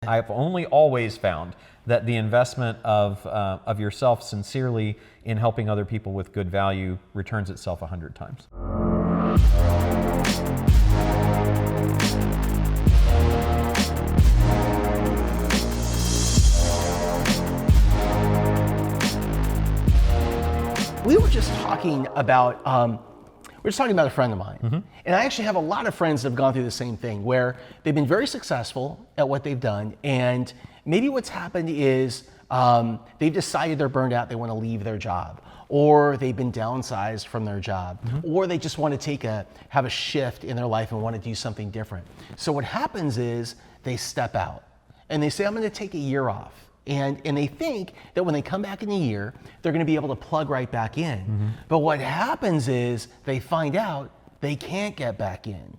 I've only always found that the investment of yourself sincerely in helping other people with good value returns itself 100 times. We were just talking about a friend of mine, and I actually have a lot of friends that have gone through the same thing, where they've been very successful at what they've done, and maybe what's happened is they've decided they're burned out, they want to leave their job, or they've been downsized from their job, or they just want to have a shift in their life and want to do something different. So what happens is they step out and they say, I'm going to take a year off. And they think that when they come back in a year, they're going to be able to plug right back in. But what happens is they find out they can't get back in.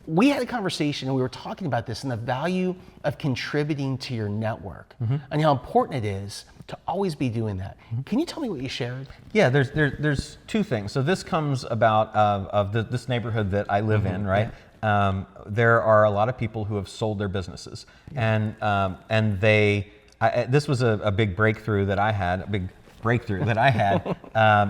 We had a conversation and we were talking about this and the value of contributing to your network and how important it is to always be doing that. Can you tell me what you shared? Yeah, there's two things. So this comes about this neighborhood that I live in, right? Yeah. There are a lot of people who have sold their businesses, and this was a big breakthrough that I had,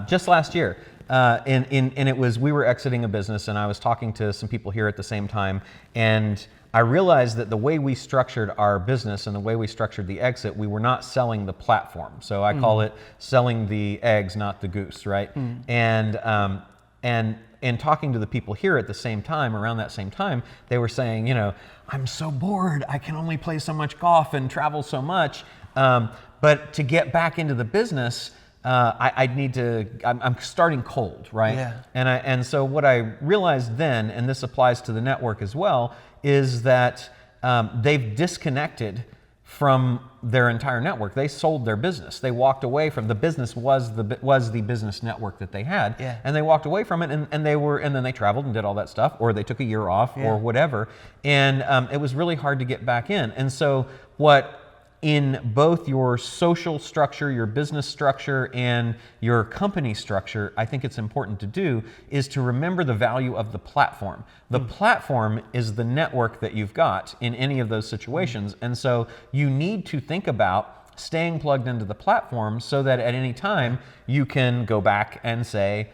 just last year. And it was, we were exiting a business, and I was talking to some people here at the same time, and I realized that the way we structured our business and the way we structured the exit, we were not selling the platform. So I call it selling the eggs, not the goose, right? And talking to the people here at the same time, around that same time, they were saying, I'm so bored. I can only play so much golf and travel so much. But to get back into the business, I'm starting cold, right? Yeah. And so what I realized then, and this applies to the network as well, is that they've disconnected from their entire network. They sold their business. They walked away from the business was the business network that they had, and they walked away from it, and then they traveled and did all that stuff, or they took a year off, or whatever, and it was really hard to get back in. And so what in both your social structure, your business structure, and your company structure, I think it's important to do is to remember the value of the platform. The platform is the network that you've got in any of those situations. And so you need to think about staying plugged into the platform so that at any time you can go back and say,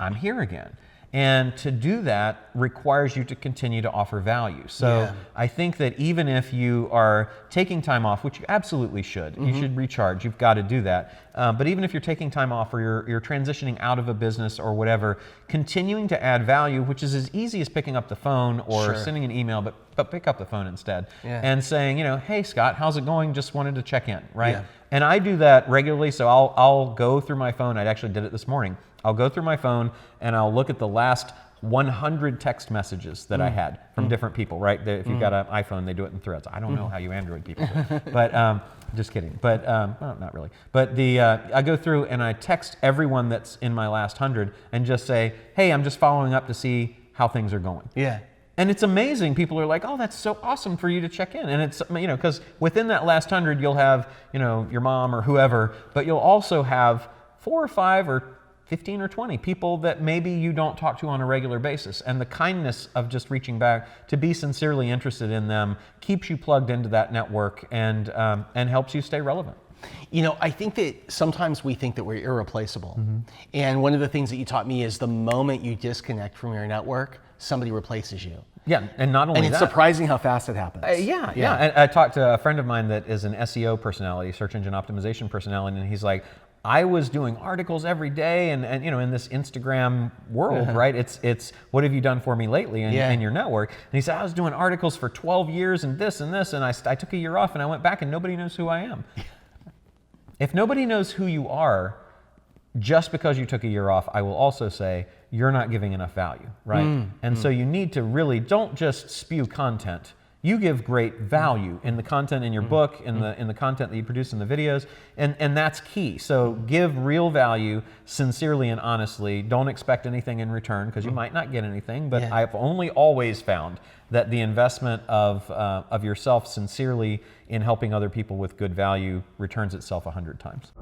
I'm here again. And to do that requires you to continue to offer value. So I think that even if you are taking time off, which you absolutely should, you should recharge, you've got to do that. But even if you're taking time off or you're transitioning out of a business or whatever, continuing to add value, which is as easy as picking up the phone or sending an email, but pick up the phone instead, and saying, hey Scott, how's it going? Just wanted to check in, right? Yeah. And I do that regularly, so I'll go through my phone. I actually did it this morning. I'll go through my phone and I'll look at the last 100 text messages that I had from different people, right? If you've got an iPhone, they do it in threads. I don't know how you Android people do it, but just kidding. But well, not really. But I go through and I text everyone that's in my last 100 and just say, hey, I'm just following up to see how things are going. Yeah. And it's amazing. People are like, oh, that's so awesome for you to check in. And it's, because within that last 100, you'll have, your mom or whoever, but you'll also have 4 or 5 or 15 or 20 people that maybe you don't talk to on a regular basis. And the kindness of just reaching back to be sincerely interested in them keeps you plugged into that network and helps you stay relevant. I think that sometimes we think that we're irreplaceable. And one of the things that you taught me is the moment you disconnect from your network, somebody replaces you. Yeah, and not only that. And it's surprising how fast it happens. Yeah. And I talked to a friend of mine that is an SEO personality, search engine optimization personality, and he's like, I was doing articles every day and in this Instagram world, right? It's what have you done for me lately in your network? And he said, I was doing articles for 12 years and this, and I took a year off and I went back and nobody knows who I am. If nobody knows who you are, just because you took a year off, I will also say you're not giving enough value, right? So you need to really, don't just spew content. You give great value in the content in your book, in the content that you produce in the videos, and that's key. So give real value sincerely and honestly. Don't expect anything in return because you might not get anything, but I've only always found that the investment of yourself sincerely in helping other people with good value returns itself 100 times.